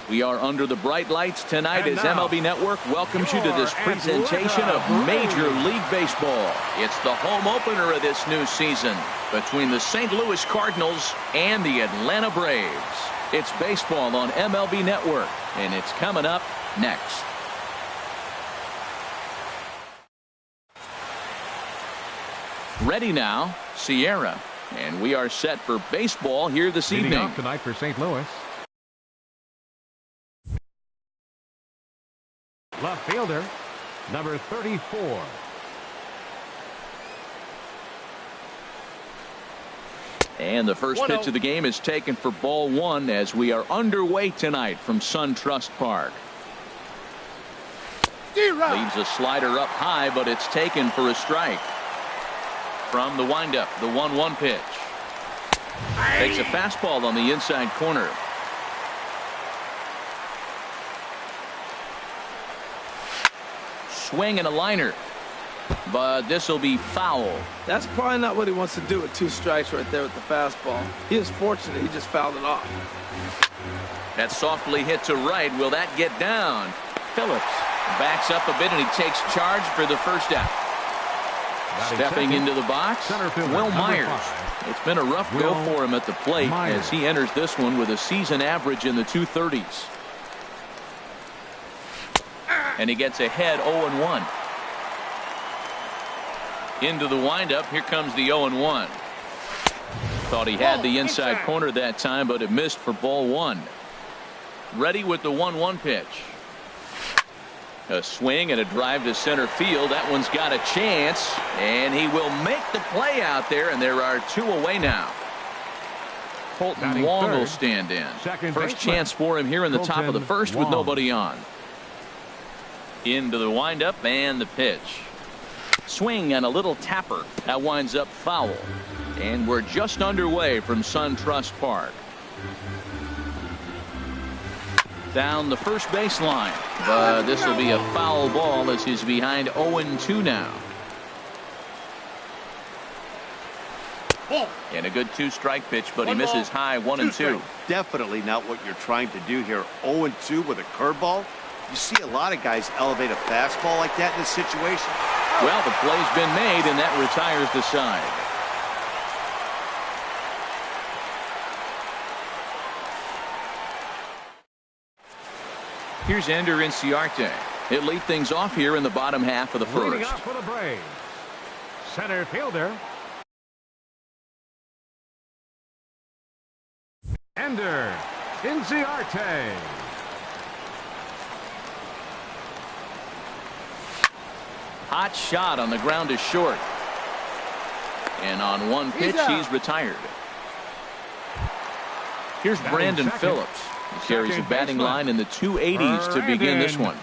We are under the bright lights tonight as MLB Network welcomes you to this presentation of Major League Baseball. It's the home opener of this new season between the St. Louis Cardinals and the Atlanta Braves. It's baseball on MLB Network, and it's coming up next. Ready now, Sierra, and we are set for baseball here this evening. Leading off tonight for St. Louis. Left fielder, number 34. And the first pitch of the game is taken for ball one as we are underway tonight from SunTrust Park. Leaves a slider up high, but it's taken for a strike. From the windup, the 1-1 pitch. Takes a fastball on the inside corner. Swing and a liner, but this will be foul. That's probably not what he wants to do with 2 strikes right there with the fastball. He is fortunate he just fouled it off. That's softly hit to right. Will that get down? Phillips backs up a bit and he takes charge for the first out. Stepping into the box, Will Myers. It's been a rough go for him at the plate as he enters this one with a season average in the 230s. And he gets ahead 0-1. Into the windup. Here comes the 0-1. Thought he had the inside corner that time, but it missed for ball one. Ready with the 1-1 pitch. A swing and a drive to center field. That one's got a chance, and he will make the play out there, and there are 2 away now. Colton Wong will stand in. First chance for him here in the top of the first with nobody on. Into the windup and the pitch. Swing and a little tapper. That winds up foul. And we're just underway from SunTrust Park. Down the first baseline. But this will be a foul ball as he's behind 0-2 now. And a good 2-strike pitch, but he misses high 1-2. Definitely not what you're trying to do here. 0-2 with a curveball. You see a lot of guys elevate a fastball like that in this situation. Well, the play's been made, and that retires the side. Here's Ender Inciarte. He'll lead things off here in the bottom half of the first. Leading off for the Braves, center fielder, Ender Inciarte. Hot shot on the ground is short. And on one pitch, he's retired. Here's Brandon Phillips. He carries a batting line in the 280s to begin this one.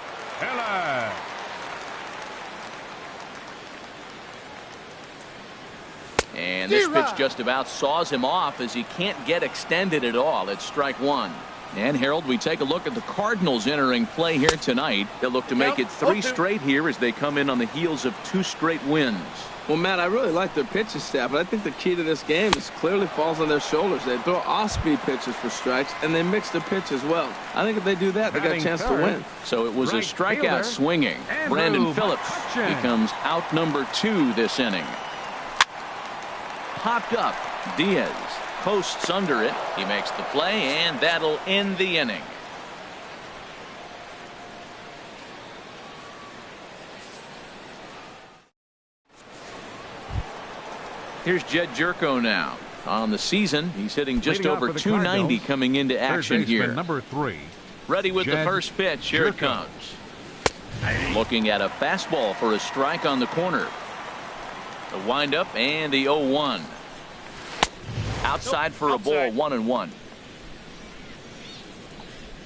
And this pitch just about saws him off as he can't get extended at all. It's strike one. And Harold, we take a look at the Cardinals entering play here tonight. They'll look to make it 3 straight here as they come in on the heels of 2 straight wins. Well, Matt, I really like their pitching staff, but I think the key to this game is clearly falls on their shoulders. They throw off-speed pitches for strikes, and they mix the pitch as well. I think if they do that, they got a chance to win. So it was a strikeout swinging. Brandon Phillips becomes out number 2 this inning. Popped up. Diaz posts under it. He makes the play, and that'll end the inning. Here's Jed Jerko now. On the season, he's hitting just over 290 coming into action here. Number 3. Ready with the first pitch. Here it comes. Looking at a fastball for a strike on the corner. The windup and the 0-1. Outside for a ball, 1-1.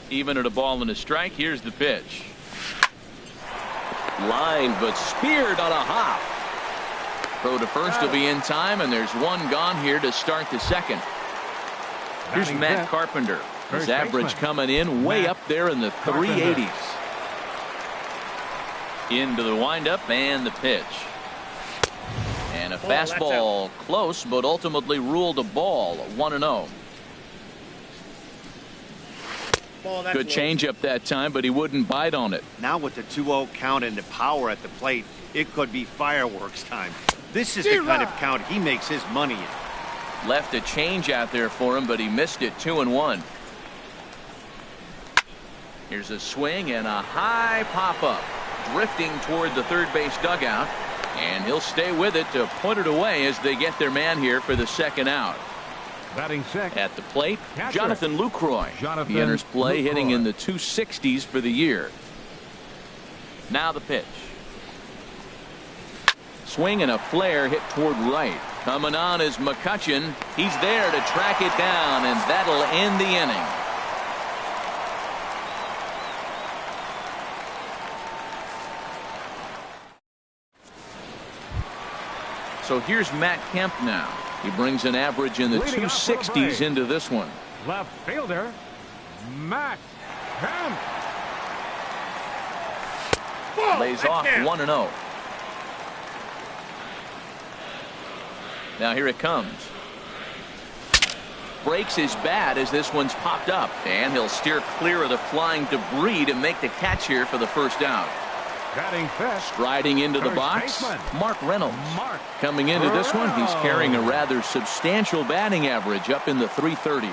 Even at a ball and a strike. Here's the pitch. Line, but speared on a hop. Throw to first will be in time, and there's one gone here to start the second. Here's Matt Carpenter. His average coming in way up there in the 380s. Into the windup and the pitch. And a fastball close, but ultimately ruled a ball. 1-0. Good changeup that time, but he wouldn't bite on it. Now with the 2-0 count and the power at the plate, it could be fireworks time. This is the kind of count he makes his money in. Left a change out there for him, but he missed it. 2-1. Here's a swing and a high pop-up, drifting toward the third base dugout, and he'll stay with it to put it away as they get their man here for the second out. Batting sixth. At the plate, Catcher. Jonathan Lucroy. He enters play hitting in the 260s for the year. Now the pitch. Swing and a flare hit toward right. Coming on is McCutchen. He's there to track it down, and that'll end the inning. So here's Matt Kemp now. He brings an average in the 260s into this one. Left fielder, Matt Kemp. Lays off 1-0. Now here it comes. Breaks his bat as this one's popped up, and he'll steer clear of the flying debris to make the catch here for the first out. Batting fifth. Striding into the box, Mark Reynolds. Coming into this one, he's carrying a rather substantial batting average up in the 330s.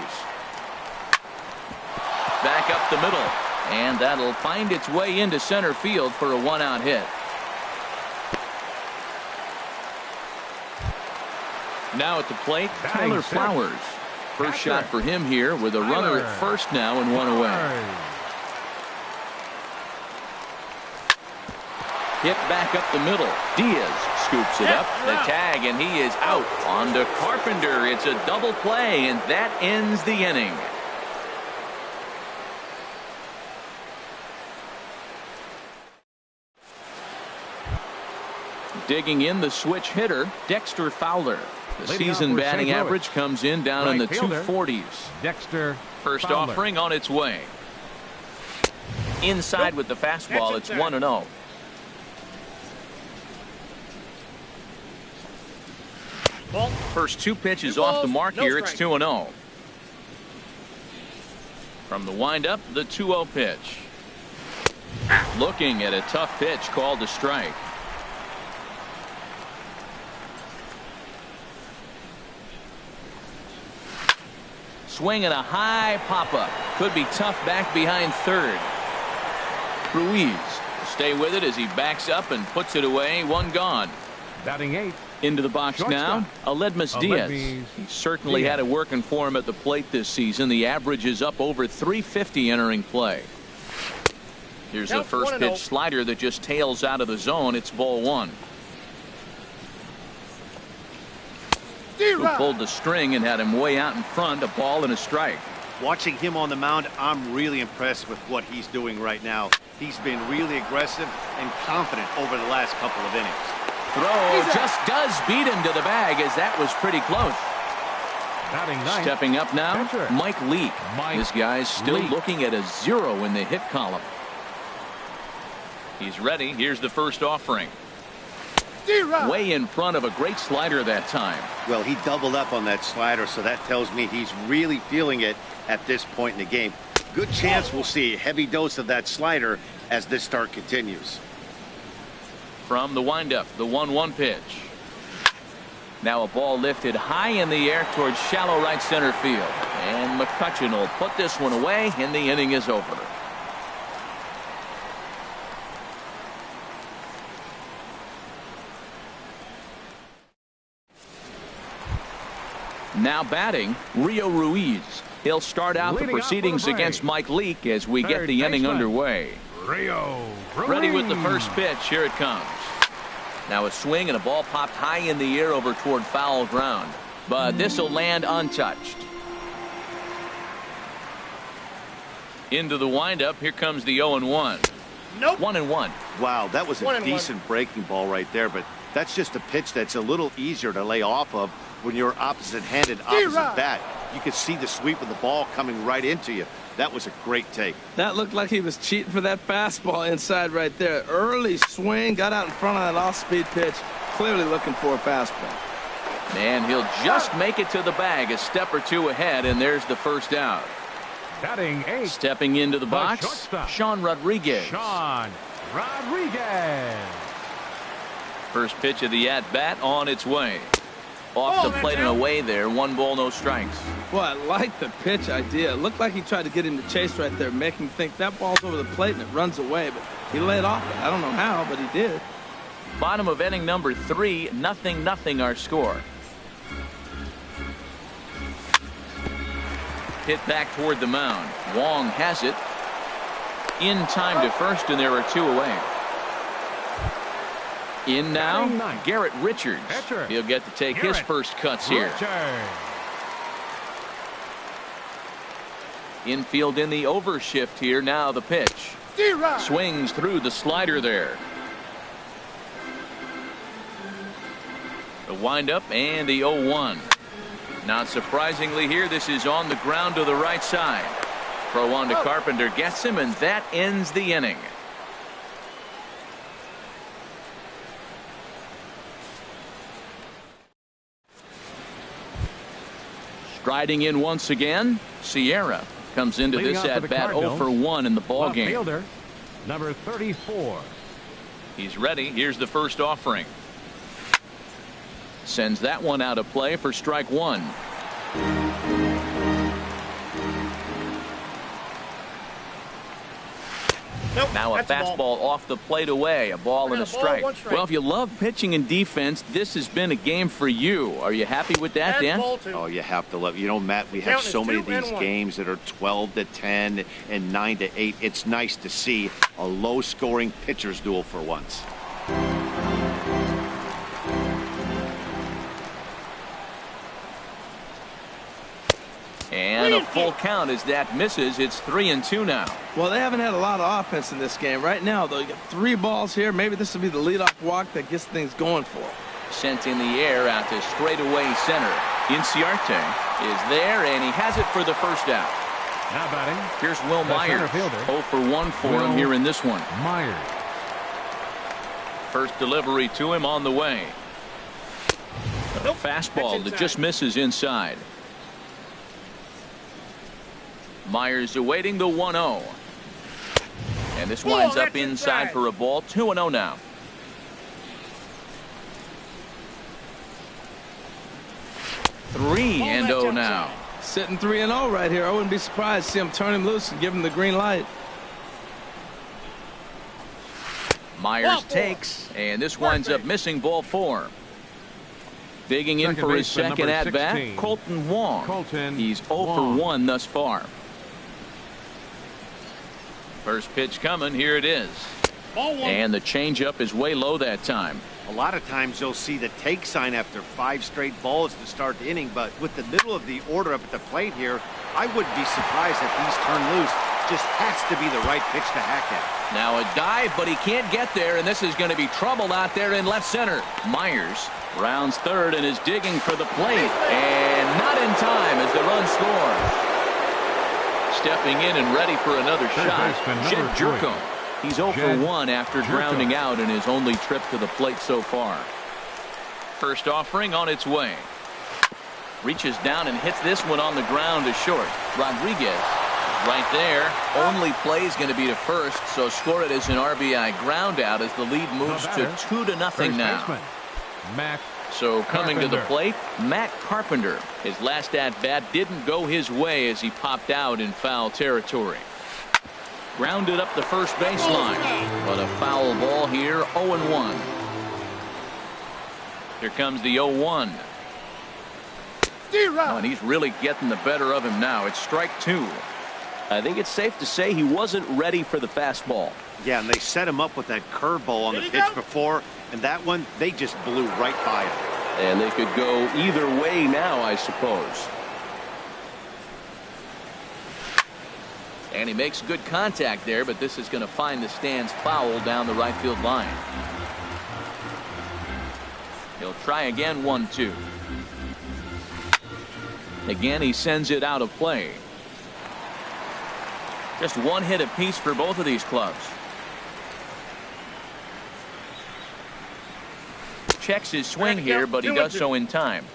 Back up the middle, and that'll find its way into center field for a one-out hit. Now at the plate, Tyler Flowers. First shot for him here with a runner at first now and one away. Hit back up the middle. Diaz scoops it up. The tag, and he is out. On to Carpenter. It's a double play, and that ends the inning. Digging in the switch hitter, Dexter Fowler. The season batting average comes in down in the 240s. Dexter First Fowler. offering on its way. Inside with the fastball. It's 1-0. First two pitches off the mark here. It's 2-0. From the windup, the 2-0 pitch. Looking at a tough pitch called a strike. Swing and a high pop-up. Could be tough back behind third. Ruiz will stay with it as he backs up and puts it away. One gone. Batting eighth. Into the box now, Aledmus Diaz. He certainly had it working for him at the plate this season. The average is up over 350 entering play. Here's the first pitch slider that just tails out of the zone. It's ball one. Who pulled the string and had him way out in front. A ball and a strike. Watching him on the mound, I'm really impressed with what he's doing right now. He's been really aggressive and confident over the last couple of innings. Throw just does beat him to the bag, as that was pretty close. Stepping up now, Mike Leake. This guy's still looking at a 0 in the hit column. He's ready. Here's the first offering. Way in front of a great slider that time. Well, he doubled up on that slider, so that tells me he's really feeling it at this point in the game. Good chance we'll see a heavy dose of that slider as this start continues. From the windup, the 1-1 pitch. Now a ball lifted high in the air towards shallow right center field. And McCutchen will put this one away, and the inning is over. Now batting, Rio Ruiz. He'll start out the proceedings against Mike Leake as we get the inning underway. Rio Ruiz. Ready with the first pitch. Here it comes. Now a swing and a ball popped high in the air over toward foul ground. But this will land untouched. Into the windup. Here comes the 0-1. Nope. 1-1. Wow, that was a decent breaking ball right there, but that's just a pitch that's a little easier to lay off of when you're opposite-handed, opposite bat. You could see the sweep of the ball coming right into you. That was a great take. That looked like he was cheating for that fastball inside right there. Early swing, got out in front of that off-speed pitch, clearly looking for a fastball. And he'll just make it to the bag, a step or two ahead, and there's the first out. Batting 8. Stepping into the box, shortstop. Sean Rodriguez. Sean Rodriguez. First pitch of the at-bat on its way. Off the plate and away there. 1 ball, no strikes. Well, I like the pitch idea. It looked like he tried to get him to chase right there, make him think that ball's over the plate and it runs away. But he laid off it. I don't know how, but he did. Bottom of inning number 3, 0-0 our score. Hit back toward the mound. Wong has it. In time to first, and there are 2 away. In now, Garrett Richards. Pitcher. He'll get to take his first cuts here. Infield in the overshift here. Now the pitch. Swings through the slider there. The windup and the 0-1. Not surprisingly here, this is on the ground to the right side. Throw on to Carpenter, gets him, and that ends the inning. Striding in once again, Sierra comes into Leading this off for the at-bat 0 Cardinals, for 1 in the ball left game. fielder, number 34. He's ready. Here's the first offering. Sends that one out of play for strike 1. Now a fastball off the plate away. A ball and a strike. Well, if you love pitching and defense, this has been a game for you. Are you happy with that, Dan? Oh, you have to love. You know, Matt, we have so many of these games that are 12-10 and 9-8. It's nice to see a low-scoring pitcher's duel for once. And a full count as that misses. It's 3-2 now. Well, they haven't had a lot of offense in this game. Right now, though, you got 3 balls here. Maybe this will be the leadoff walk that gets things going for them. Sent in the air out to straightaway center. Inciarte is there, and he has it for the first out. Now batting. Here's Will Myers. 0 for 1 for him here in this one. Myers. First delivery to him on the way. A fastball that just misses inside. Myers awaiting the 1-0. And this winds up inside for a ball. 2-0 now. Three and 0 now. Sitting 3-0 right here. I wouldn't be surprised to see him turn him loose and give him the green light. Myers takes, and this winds up missing ball 4. Digging in for his second at bat, Colton Wong. He's 0 for 1 thus far. First pitch coming. Here it is. And the changeup is way low that time. A lot of times you'll see the take sign after 5 straight balls to start the inning, but with the middle of the order up at the plate here, I wouldn't be surprised if he's turned loose. Just has to be the right pitch to hack at. Now a dive, but he can't get there, and this is going to be trouble out there in left center. Myers rounds third and is digging for the plate, and not in time as the run scores. Stepping in and ready for another shot, Jed Jerko. He's 0 for 1 after grounding out in his only trip to the plate so far. First offering on its way. Reaches down and hits this one on the ground to short. Rodriguez right there. Only play is going to be to first, so score it as an RBI ground out as the lead moves to 2-0 now. So coming to the plate, Matt Carpenter. His last at-bat didn't go his way as he popped out in foul territory. Grounded up the first baseline, but a foul ball here. 0-1. Here comes the 0-1. Oh, and he's really getting the better of him now. It's strike 2. I think it's safe to say he wasn't ready for the fastball. Yeah, and they set him up with that curveball on the pitch before, and that one, they just blew right by him. And they could go either way now, I suppose. And he makes good contact there, but this is going to find the stands foul down the right field line. He'll try again. 1-2. Again, he sends it out of play. Just one hit apiece for both of these clubs. Checks his swing here, but he does so in time.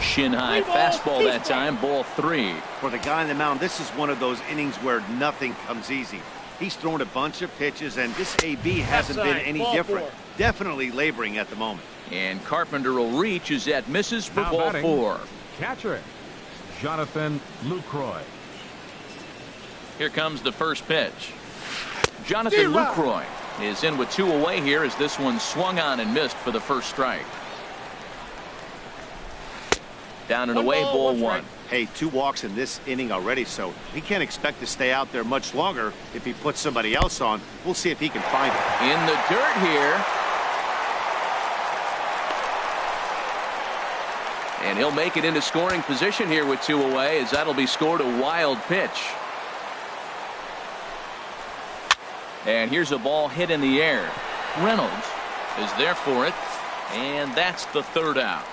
Shin-high fastball that time, ball 3. For the guy on the mound, this is one of those innings where nothing comes easy. He's thrown a bunch of pitches, and this AB hasn't been any different. Definitely laboring at the moment. And Carpenter will reach as that misses for Now ball batting, 4. Catcher, Jonathan Lucroy. Here comes the first pitch. Jonathan Lucroy is in with 2 away here as this one swung on and missed for the first strike. Down and away, ball 1. Hey, 2 walks in this inning already, so he can't expect to stay out there much longer if he puts somebody else on. We'll see if he can find it. In the dirt here. And he'll make it into scoring position here with 2 away as that'll be scored a wild pitch. And here's a ball hit in the air. Reynolds is there for it, and that's the 3rd out.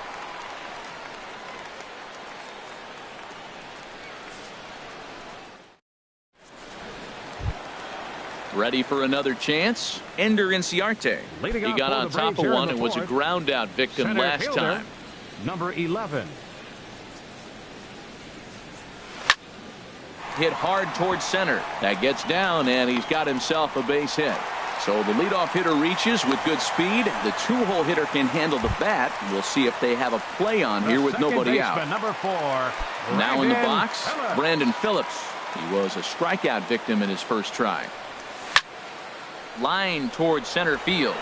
Ready for another chance? Ender Inciarte. He got on top of one and was a ground out victim last time. Number 11. Hit hard towards center. That gets down, and he's got himself a base hit. So the leadoff hitter reaches with good speed. The 2-hole hitter can handle the bat. We'll see if they have a play on here with nobody out. Number 4. Now in the box, Brandon Phillips. He was a strikeout victim in his first try. Line towards center field.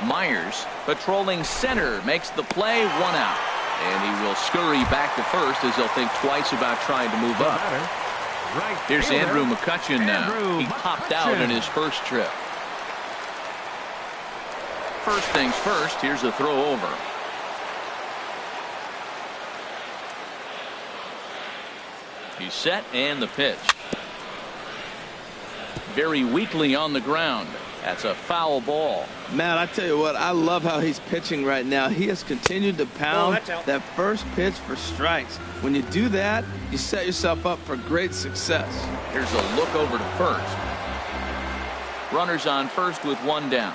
Myers patrolling center makes the play, 1 out. And he will scurry back to first as he'll think twice about trying to move up. Here's Andrew McCutchen now. He popped out in his first trip. First things first, here's a throw over. He's set and the pitch. Very weakly on the ground. That's a foul ball. Matt, I tell you what, I love how he's pitching right now. He has continued to pound that first pitch for strikes. When you do that, you set yourself up for great success. Here's a look over to first. Runners on first with 1 down.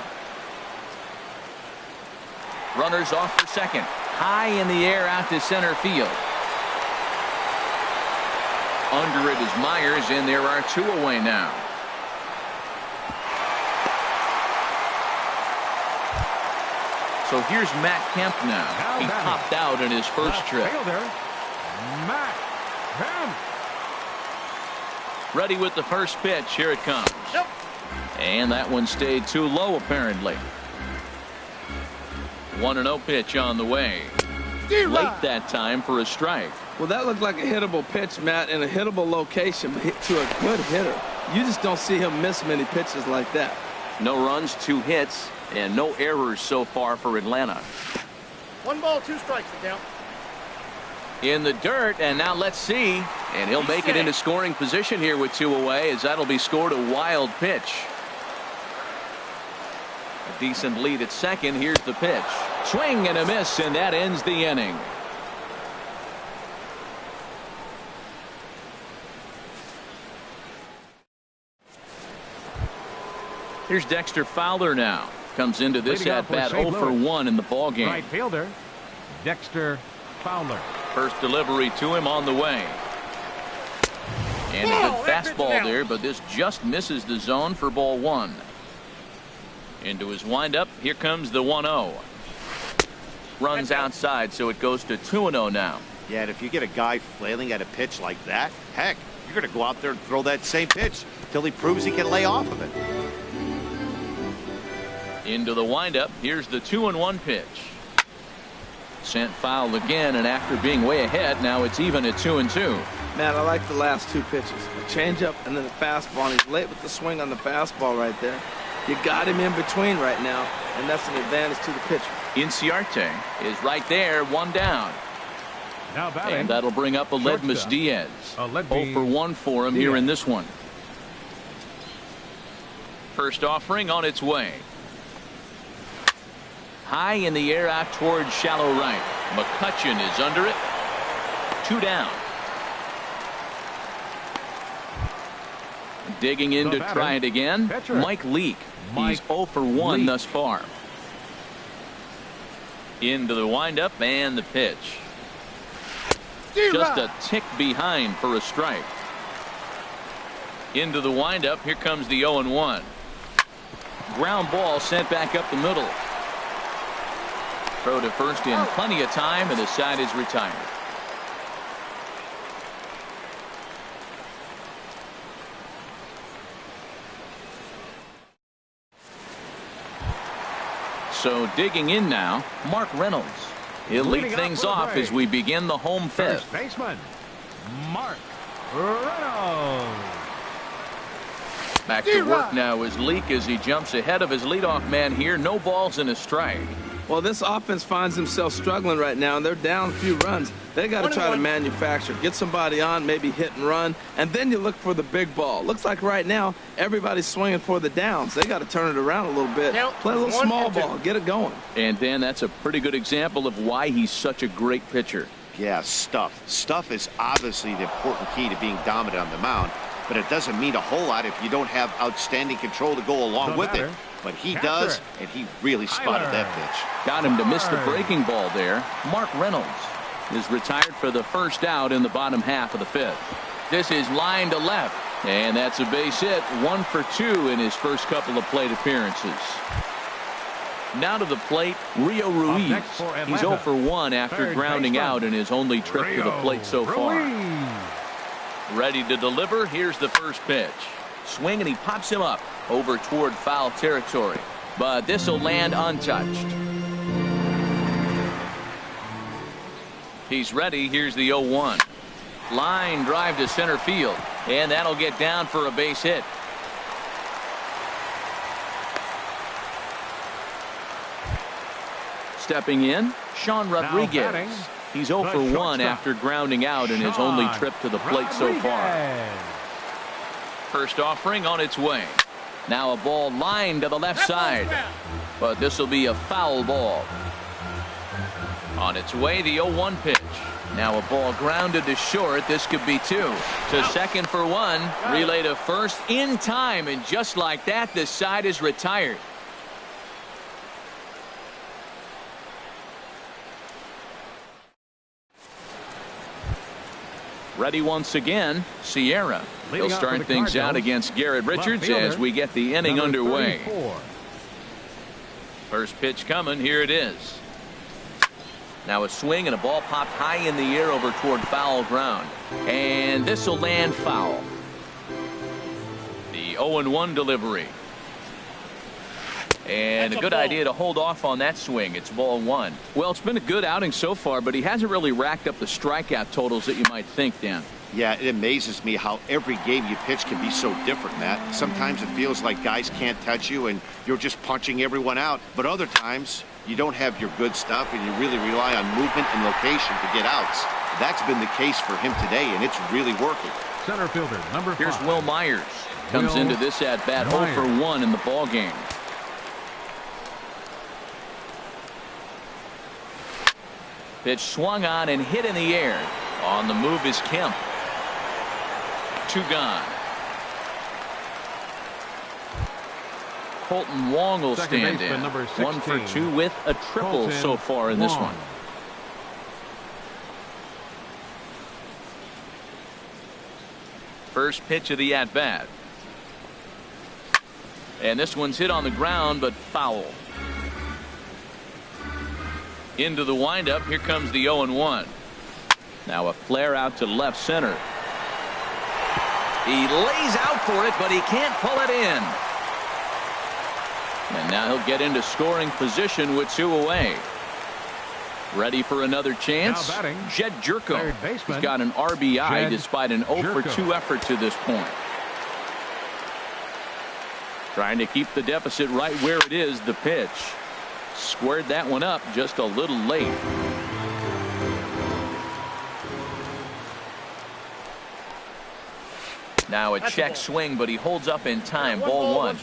Runners off for second. High in the air out to center field. Under it is Myers, and there are 2 away now. So here's Matt Kemp now. He popped out in his first trip. Matt Kemp. Ready with the first pitch. Here it comes. And that one stayed too low apparently. 1-0 pitch on the way. Late that time for a strike. Well, that looked like a hittable pitch, Matt, in a hittable location, but hit to a good hitter. You just don't see him miss many pitches like that. No runs, 2 hits, and no errors so far for Atlanta. 1 ball, 2 strikes to count. In the dirt, and now let's see. And he'll make it into scoring position here with 2 away as that'll be scored a wild pitch. A decent lead at second. Here's the pitch. Swing and a miss, and that ends the inning. Here's Dexter Fowler now. Comes into this at-bat 0 for 1 in the ballgame. Right fielder, Dexter Fowler. First delivery to him on the way. And a good fastball there, but this just misses the zone for ball 1. Into his windup. Here comes the 1-0. Runs outside, so it goes to 2-0 now. Yeah, and if you get a guy flailing at a pitch like that, heck, you're going to go out there and throw that same pitch until he proves he can lay off of it. Into the windup. Here's the 2-1 pitch. Sent foul again, and after being way ahead, now it's even at 2-2. Man, I like the last 2 pitches. The changeup and then the fastball. And he's late with the swing on the fastball right there. You got him in between right now, and that's an advantage to the pitcher. Inciarte is right there, 1 down. Now batting, and that'll bring up Aledmus Diaz. 0 for 1 for him here in this one. First offering on its way. High in the air out towards shallow right. McCutchen is under it. 2 down. Digging in to try it again. Mike Leake. He's 0 for 1 thus far. Into the windup and the pitch. Just a tick behind for a strike. Into the windup. Here comes the 0-1. Ground ball sent back up the middle. Throw to first in plenty of time, and the side is retired. So digging in now, Mark Reynolds. He'll lead things off as we begin the home fifth. First baseman, Mark Reynolds. Back to work now as Leake as he jumps ahead of his leadoff man here. No balls and a strike. Well, this offense finds themselves struggling right now, and they're down a few runs. They got to try to manufacture, get somebody on, maybe hit and run, and then you look for the big ball. Looks like right now everybody's swinging for the downs. They got to turn it around a little bit. Play a little small ball, get it going. And Dan, that's a pretty good example of why he's such a great pitcher. Yeah, stuff. Stuff is obviously the important key to being dominant on the mound, but it doesn't mean a whole lot if you don't have outstanding control to go along with it. But he does, and he really spotted that pitch. Got him to miss the breaking ball there. Mark Reynolds is retired for the first out in the bottom half of the fifth. This is line to left, and that's a base hit. 1 for 2 in his first couple of plate appearances. Now to the plate, Rio Ruiz. He's 0 for 1 after grounding out in his only trip to the plate so far. Ready to deliver. Here's the first pitch. Swing, and he pops him up over toward foul territory, but this will land untouched. He's ready. Here's the 0-1. Line drive to center field, and that'll get down for a base hit. Stepping in, Sean Rodriguez. He's 0 for 1 after grounding out in his only trip to the plate so far. First offering on its way. Now a ball lined to the left side, but this will be a foul ball. On its way, the 0-1 pitch. Now a ball grounded to short. This could be 2. To second for 1. Relay to first in time, and just like that, the side is retired. Ready once again, Sierra. He'll start things out against Garrett Richards as we get the inning underway. First pitch coming. Here it is. Now a swing, and a ball popped high in the air over toward foul ground. And this will land foul. The 0-1 delivery. And a good idea to hold off on that swing. It's ball 1. Well, it's been a good outing so far, but he hasn't really racked up the strikeout totals that you might think, Dan. Yeah, it amazes me how every game you pitch can be so different, Matt. Sometimes it feels like guys can't touch you and you're just punching everyone out. But other times you don't have your good stuff and you really rely on movement and location to get outs. That's been the case for him today, and it's really working. Center fielder, number 5. Here's Will Myers. Comes into this at-bat 0 for 1 in the ball game. Pitch swung on and hit in the air. On the move is Kemp. 2 gone. Colton Wong will stand in. 1 for 2 with a triple so far in this one. First pitch of the at-bat. And this one's hit on the ground, but foul. Into the windup. Here comes the 0-1. Now a flare out to left center. He lays out for it, but he can't pull it in. And now he'll get into scoring position with 2 away. Ready for another chance. Jed Jerko. He's got an RBI despite an 0 for 2 effort to this point. Trying to keep the deficit right where it is. The pitch. Squared that one up just a little late. Now a check swing, but he holds up in time. Ball 1.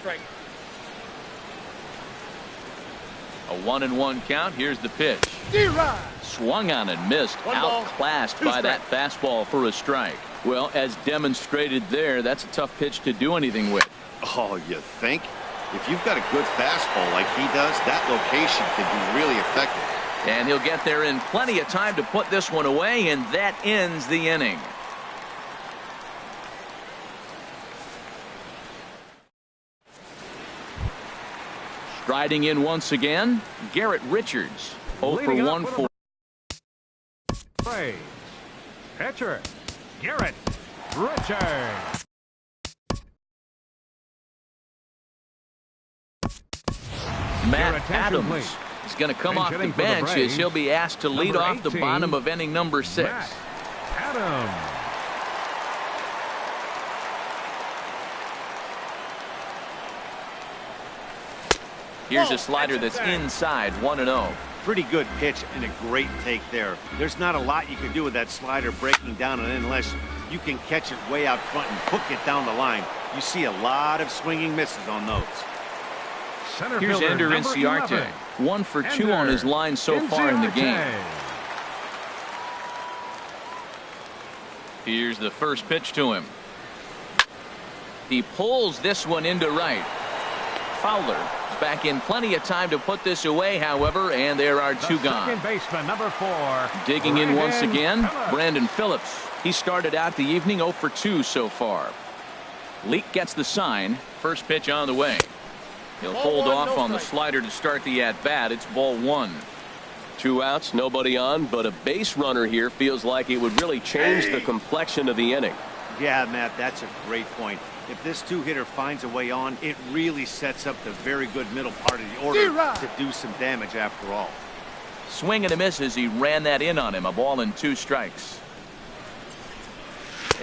A 1-1 count. Here's the pitch. Swung on and missed. Outclassed by that fastball for a strike. Well, as demonstrated there, that's a tough pitch to do anything with. Oh, you think? If you've got a good fastball like he does, that location can be really effective. And he'll get there in plenty of time to put this one away, and that ends the inning. Striding in once again, Garrett Richards. 0 for 1 for. Pitcher, Garrett Richards. Matt Adams is going to come off the bench as he'll be asked to lead off the bottom of inning number 6. Matt Adams. Here's a slider that's inside, 1-0. Pretty good pitch and a great take there. There's not a lot you can do with that slider breaking down, and unless you can catch it way out front and hook it down the line, you see a lot of swinging misses on those. Here's Ender Inciarte, 1 for 2 on his line so far in the game. Here's the first pitch to him. He pulls this one into right. Fowler is back in plenty of time to put this away, however, and there are 2 gone. Second baseman, number 4. Digging in once again, Brandon Phillips. He started out the evening 0 for 2 so far. Leake gets the sign. First pitch on the way. He'll hold off on the slider to start the at-bat. It's ball 1. 2 outs, nobody on, but a base runner here feels like it would really change the complexion of the inning. Yeah, Matt, that's a great point. If this 2-hitter finds a way on, it really sets up the very good middle part of the order to do some damage after all. Swing and a miss as he ran that in on him. A ball and 2 strikes.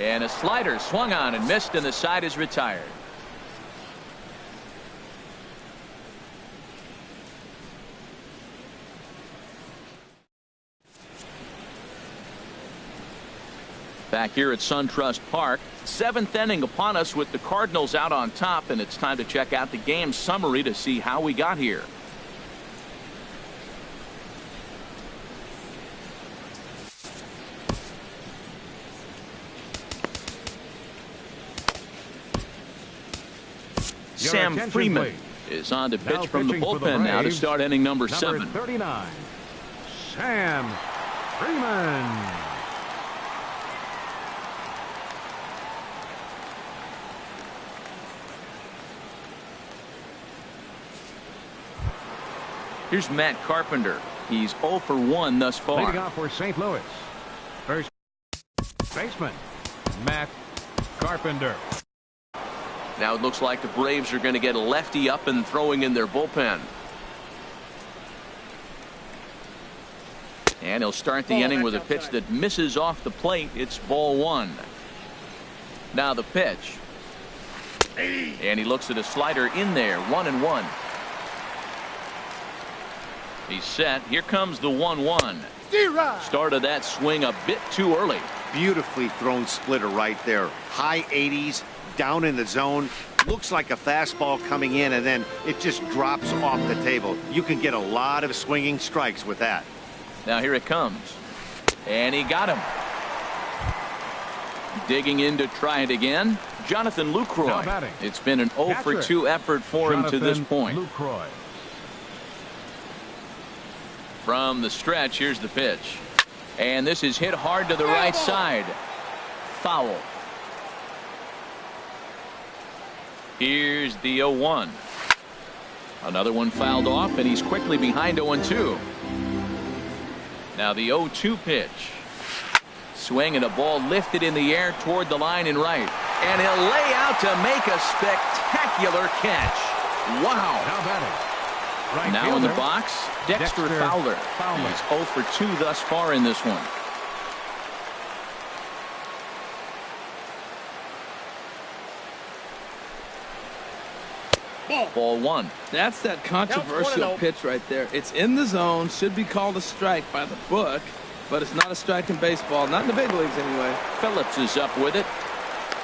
And a slider swung on and missed, and the side is retired. Back here at SunTrust Park, 7th inning upon us with the Cardinals out on top, and it's time to check out the game summary to see how we got here. Sam Freeman is on to pitch from the bullpen now to start inning number 7. 39, Sam Freeman. Here's Matt Carpenter. He's 0 for 1 thus far. Leading off for St. Louis, first baseman Matt Carpenter. Now it looks like the Braves are going to get a lefty up and throwing in their bullpen. And he'll start the inning with a pitch that misses off the plate. It's ball 1. Now the pitch. And he looks at a slider in there. 1-1. He's set. Here comes the 1-1. Started that swing a bit too early. Beautifully thrown splitter right there. High 80s, down in the zone. Looks like a fastball coming in, and then it just drops off the table. You can get a lot of swinging strikes with that. Now here it comes. And he got him. Digging in to try it again, Jonathan Lucroy. It's been an 0 for 2 effort for him to this point. Lucroy. From the stretch, here's the pitch. And this is hit hard to the right side. Foul. Here's the 0-1. Another one fouled off, and he's quickly behind 0-2. Now the 0-2 pitch. Swing and a ball lifted in the air toward the line and right. And he'll lay out to make a spectacular catch. Wow. Now batting. Right now fielder, in the box, Dexter Fowler. He's 0 for 2 thus far in this one. Ball 1. That's that controversial pitch right there. It's in the zone, should be called a strike by the book, but it's not a strike in baseball, not in the big leagues anyway. Phillips is up with it.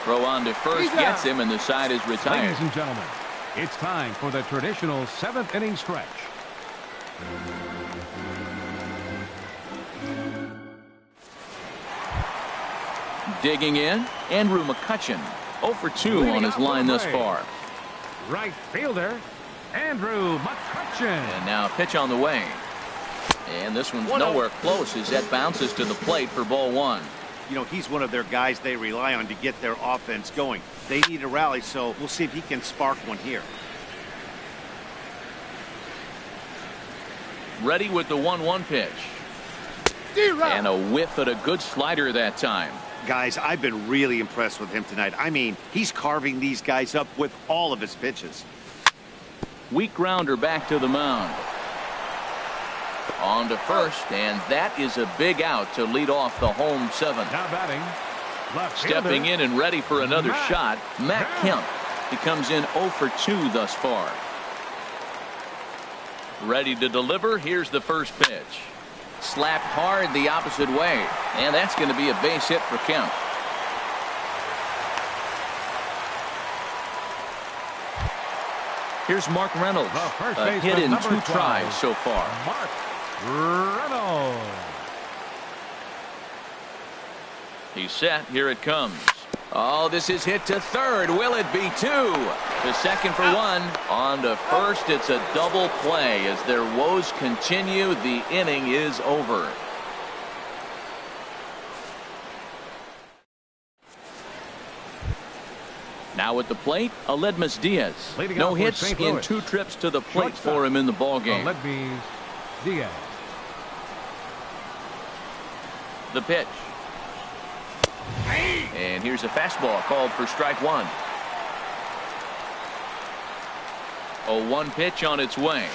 Throw on to first, gets him, and the side is retired. Ladies and gentlemen, it's time for the traditional 7th inning stretch. Digging in, Andrew McCutchen. 0 for 2 on his line thus far. Right fielder, Andrew McCutchen. And now a pitch on the way. And this one's nowhere close as that bounces to the plate for ball one. You know, he's one of their guys they rely on to get their offense going. They need a rally, so we'll see if he can spark one here. Ready with the 1-1 pitch. And a whiff at a good slider that time. Guys, I've been really impressed with him tonight. I mean, he's carving these guys up with all of his pitches. Weak grounder back to the mound. On to first, and that is a big out to lead off the home 7th. Now batting. Left Stepping in and ready for another shot, Matt Kemp. He comes in 0 for 2 thus far. Ready to deliver. Here's the first pitch. Slapped hard the opposite way, and that's going to be a base hit for Kemp. Here's Mark Reynolds. A hit in 2 tries so far. Mark Reynolds. He's set. Here it comes. Oh, this is hit to third. Will it be 2? The second for 1. On to first. It's a double play. As their woes continue, the inning is over. Now at the plate, Aledmus Diaz. No hits in 2 trips to the plate for him in the ballgame. Aledmus Diaz. The pitch. And here's a fastball called for strike 1. 0-1 pitch on its way.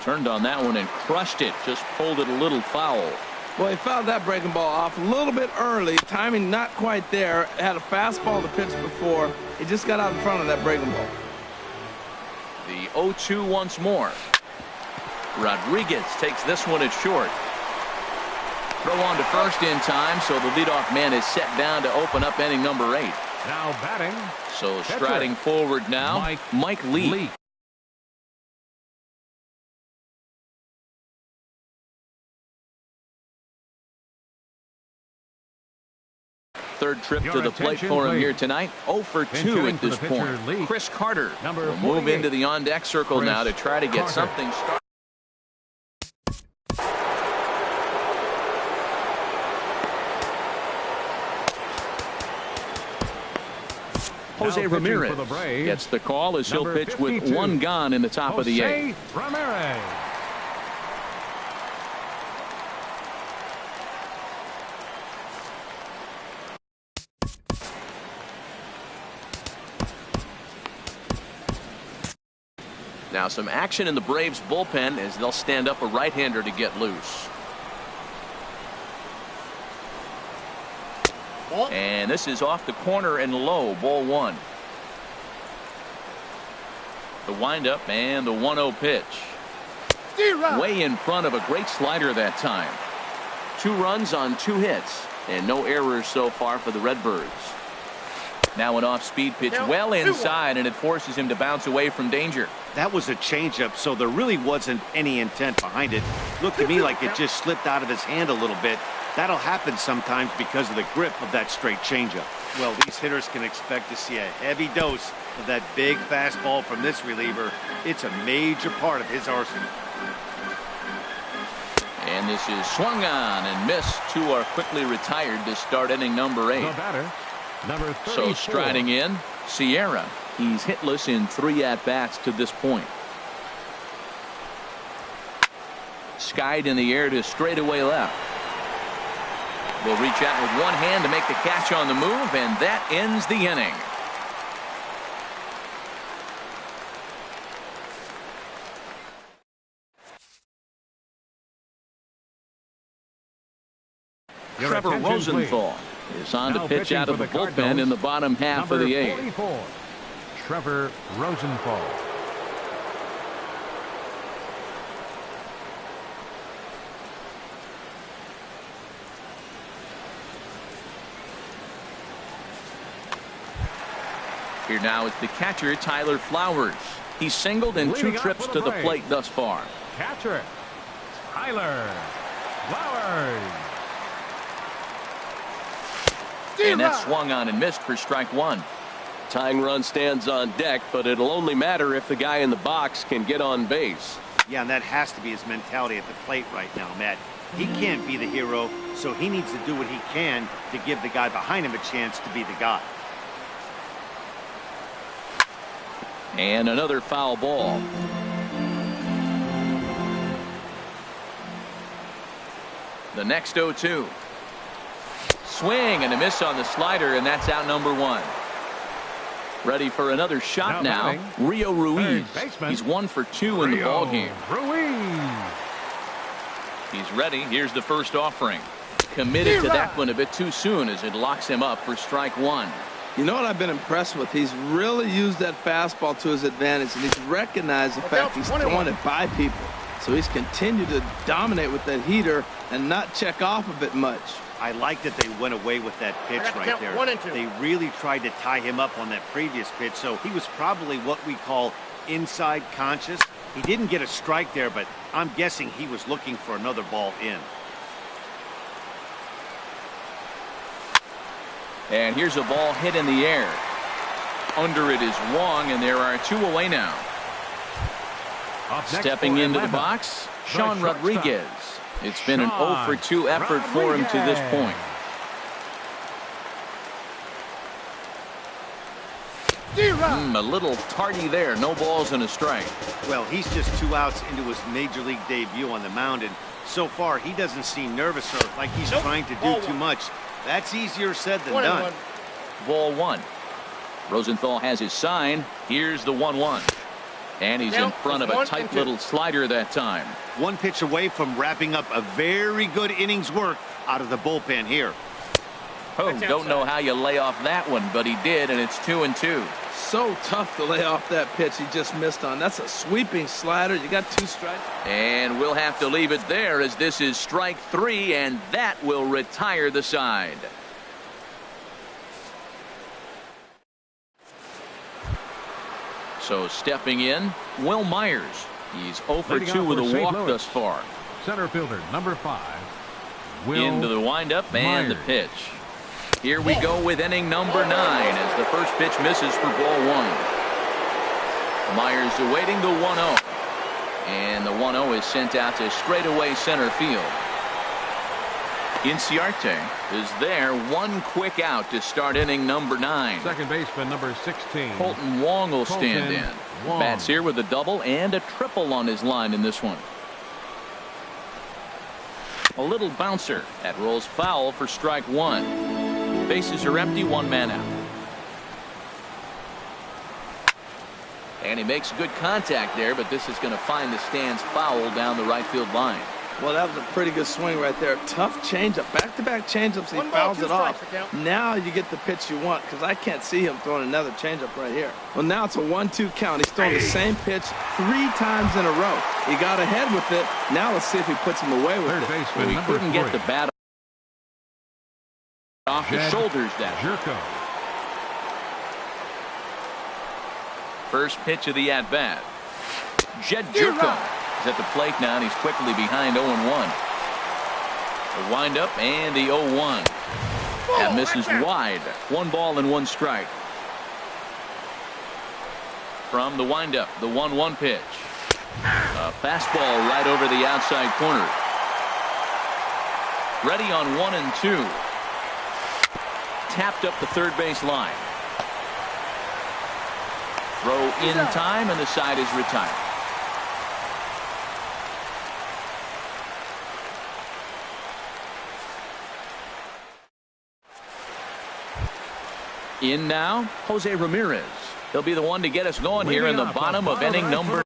Turned on that one and crushed it. Just pulled it a little foul. Well, he fouled that breaking ball off a little bit early. Timing not quite there. Had a fastball to pitch before. He just got out in front of that breaking ball. The 0-2 once more. Rodriguez takes this one at short. Throw on to first in time, so the leadoff man is set down to open up inning number 8. Now batting. So striding forward now, Mike Lee. Third trip to the plate for him here tonight. 0 for 2 at this point. Chris Carter will move into the on-deck circle now to try to get something started. Jose Ramirez gets the call as he'll pitch with 1 gone in the top of the 8th. Ramirez. Now some action in the Braves bullpen as they'll stand up a right-hander to get loose. And this is off the corner and low, ball 1. The windup and the 1-0 pitch. Way in front of a great slider that time. 2 runs on 2 hits and no errors so far for the Redbirds. Now an off-speed pitch well inside, and it forces him to bounce away from danger. That was a changeup, so there really wasn't any intent behind it. Looked to me like it just slipped out of his hand a little bit. That'll happen sometimes because of the grip of that straight changeup. Well, these hitters can expect to see a heavy dose of that big fastball from this reliever. It's a major part of his arsenal. And this is swung on and missed. 2 are quickly retired to start inning number 8. The batter, number 34. So striding in, Sierra. He's hitless in 3 at-bats to this point. Skied in the air to straightaway left. Will reach out with 1 hand to make the catch on the move, and that ends the inning. Trevor Rosenthal is on to pitch out of the bullpen in the bottom half of the 8th. 44, Trevor Rosenthal. Here now is the catcher, Tyler Flowers. He's singled in 2 trips to the plate thus far. Catcher, Tyler Flowers. And that swung on and missed for strike 1. Tying run stands on deck, but it'll only matter if the guy in the box can get on base. Yeah, and that has to be his mentality at the plate right now, Matt. He can't be the hero, so he needs to do what he can to give the guy behind him a chance to be the guy. And another foul ball. The next 0-2. Swing and a miss on the slider, and that's out number 1. Ready for another shot now. Rio Ruiz. He's 1 for 2 in the ball game. He's ready. Here's the first offering. Committed to that one a bit too soon as it locks him up for strike 1. You know what I've been impressed with? He's really used that fastball to his advantage, and he's recognized the fact he's throwing it by people. So he's continued to dominate with that heater and not check off of it much. I like that they went away with that pitch right there. 1 and 2. They really tried to tie him up on that previous pitch, so he was probably what we call inside conscious. He didn't get a strike there, but I'm guessing he was looking for another ball in. And here's a ball hit in the air. Under it is Wong, and there are 2 away now. Stepping into the box, Sean Rodriguez. It's been an 0 for 2 effort for him to this point. A little tardy there. No balls and a strike. Well, he's just 2 outs into his major league debut on the mound, and so far he doesn't seem nervous or like he's trying to do too much. That's easier said than done. Ball 1. Rosenthal has his sign. Here's the 1-1. And he's in front of a tight little slider that time. 1 pitch away from wrapping up a very good innings work out of the bullpen here. Oh, don't know how you lay off that one, but he did, and it's 2-2. So tough to lay off that pitch he just missed on. That's a sweeping slider. You got 2 strikes. And we'll have to leave it there as this is strike 3, and that will retire the side. So stepping in, Will Myers. He's 0 for 2 with a walk thus far. Center fielder, number 5. Will Into the windup and the pitch. Here we go with inning number 9 as the first pitch misses for ball 1. Myers awaiting the 1-0. And the 1-0 is sent out to straightaway center field. Inciarte is there. 1 quick out to start inning number 9. Second baseman, number 16. Colton Wong will stand in. Bats here with a double and a triple on his line in this one. A little bouncer that rolls foul for strike 1. Bases are empty, 1 man out. And he makes good contact there, but this is going to find the stands foul down the right field line. Well, that was a pretty good swing right there. Tough changeup. Back-to-back changeups. He fouls it off. Now you get the pitch you want, because I can't see him throwing another changeup right here. Well, now it's a 1-2 count. He's throwing the same pitch 3 times in a row. He got ahead with it. Now let's see if he puts him away with it. Well, he couldn't get the bat off the shoulders down. First pitch of the at-bat. Jed Jerko is at the plate now, and he's quickly behind 0-1. The windup and the 0-1. That misses wide. 1 ball and 1 strike. From the windup, the 1-1 pitch. A fastball right over the outside corner. Ready on 1 and 2. Tapped up the third base line. Throw in time, and the side is retired. In now, Jose Ramirez. He'll be the one to get us going here in the bottom of inning number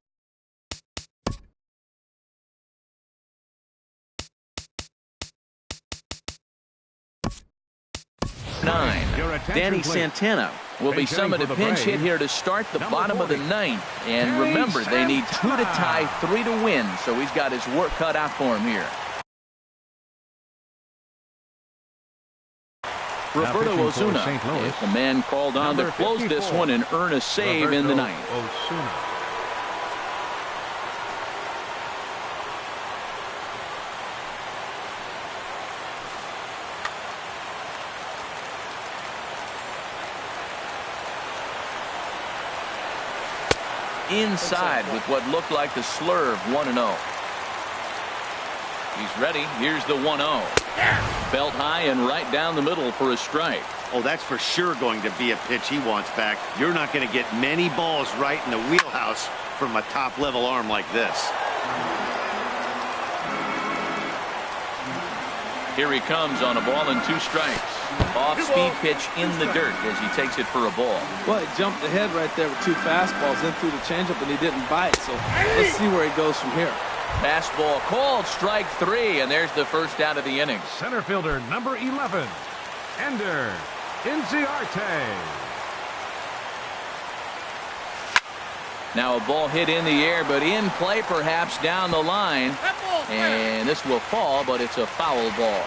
9. Danny Santana will be summoned a pinch hit here to start the bottom of the 9th. And remember, they need 2 to tie, 3 to win, so he's got his work cut out for him here. Roberto Ozuna is the man called on to close this one and earn a save in the 9th. inside with what looked like the slurve 1-0. He's ready. Here's the 1-0. Belt high and right down the middle for a strike. Oh, that's for sure going to be a pitch he wants back. You're not going to get many balls right in the wheelhouse from a top-level arm like this. Here he comes on a ball and 2 strikes. Off-speed pitch in the dirt as he takes it for a ball. Well, he jumped ahead right there with 2 fastballs, then threw the changeup, and he didn't bite. So let's see where he goes from here. Fastball called, strike 3, and there's the first out of the inning. Center fielder number 11, Ender Inciarte. Now a ball hit in the air, but in play perhaps down the line. And this will fall, but it's a foul ball.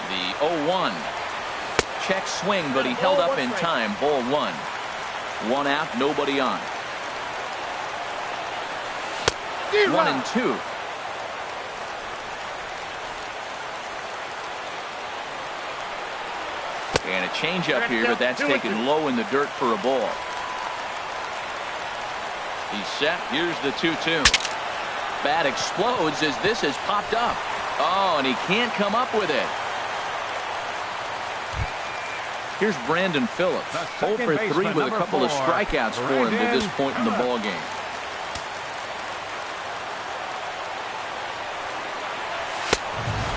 The 0-1. Check swing, but he held up in time. Ball 1. 1 out, nobody on. 1-2. And a changeup here, but that's taken low in the dirt for a ball. He's set. Here's the 2-2. Bat explodes as this has popped up. Oh, and he can't come up with it. Here's Brandon Phillips. 0 for 3 with a couple of strikeouts for him to this point in the ball game.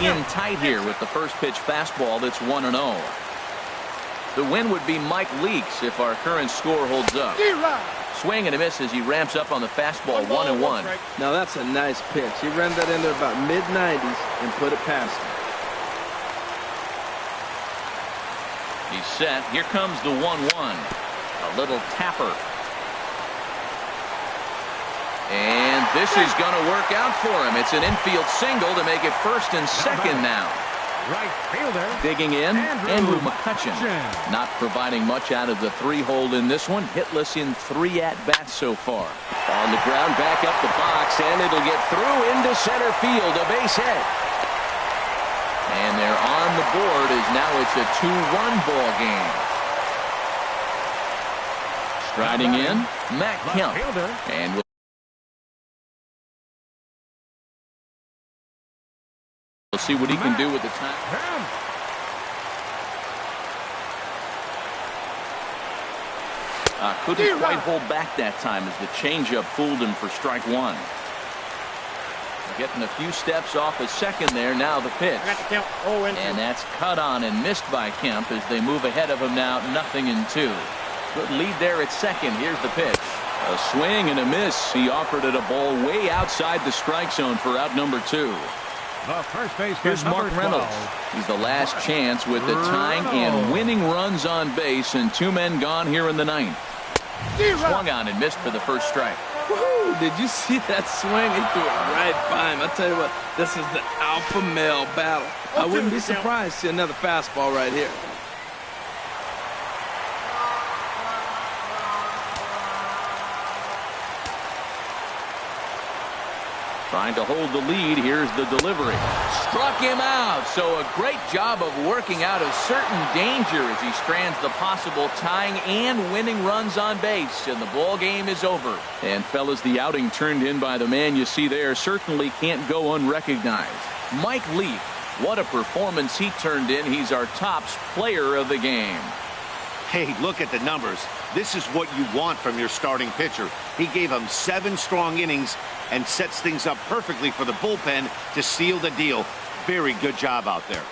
In tight here with the first pitch fastball that's 1-0. The win would be Mike Leaks if our current score holds up. Swing and a miss as he ramps up on the fastball. 1-1. Now that's a nice pitch. He ran that in there about mid-90s and put it past him. He's set. Here comes the 1-1. A little tapper. And this is going to work out for him. It's an infield single to make it first and second now. Right fielder. Digging in, Andrew McCutcheon. Not providing much out of the 3-hole in this one. Hitless in 3 at-bats so far. On the ground, back up the box, and it'll get through into center field. A base hit. And they're on the board as now it's a 2-1 ball game. Striding in, Matt Kemp. And we'll see what he can do with the time. Couldn't quite hold back that time as the changeup fooled him for strike 1. Getting a few steps off a second there. Now the pitch. And that's cut on and missed by Kemp as they move ahead of him now 0-2. Good lead there at second. Here's the pitch. A swing and a miss. He offered it a ball way outside the strike zone for out number 2. The first baseman, here's Mark Reynolds. He's the last chance with the tying and winning runs on base and 2 men gone here in the 9th. Swung on and missed for the first strike. Woo! Did you see that swing? He threw it right by him. I tell you what, this is the alpha male battle. I wouldn't be surprised to see another fastball right here. Trying to hold the lead. Here's the delivery. Struck him out. So a great job of working out of certain danger as he strands the possible tying and winning runs on base. And the ball game is over. And fellas, the outing turned in by the man you see there certainly can't go unrecognized. Mike Leake. What a performance he turned in. He's our tops player of the game. Hey, look at the numbers. This is what you want from your starting pitcher. He gave him 7 strong innings and sets things up perfectly for the bullpen to seal the deal. Very good job out there.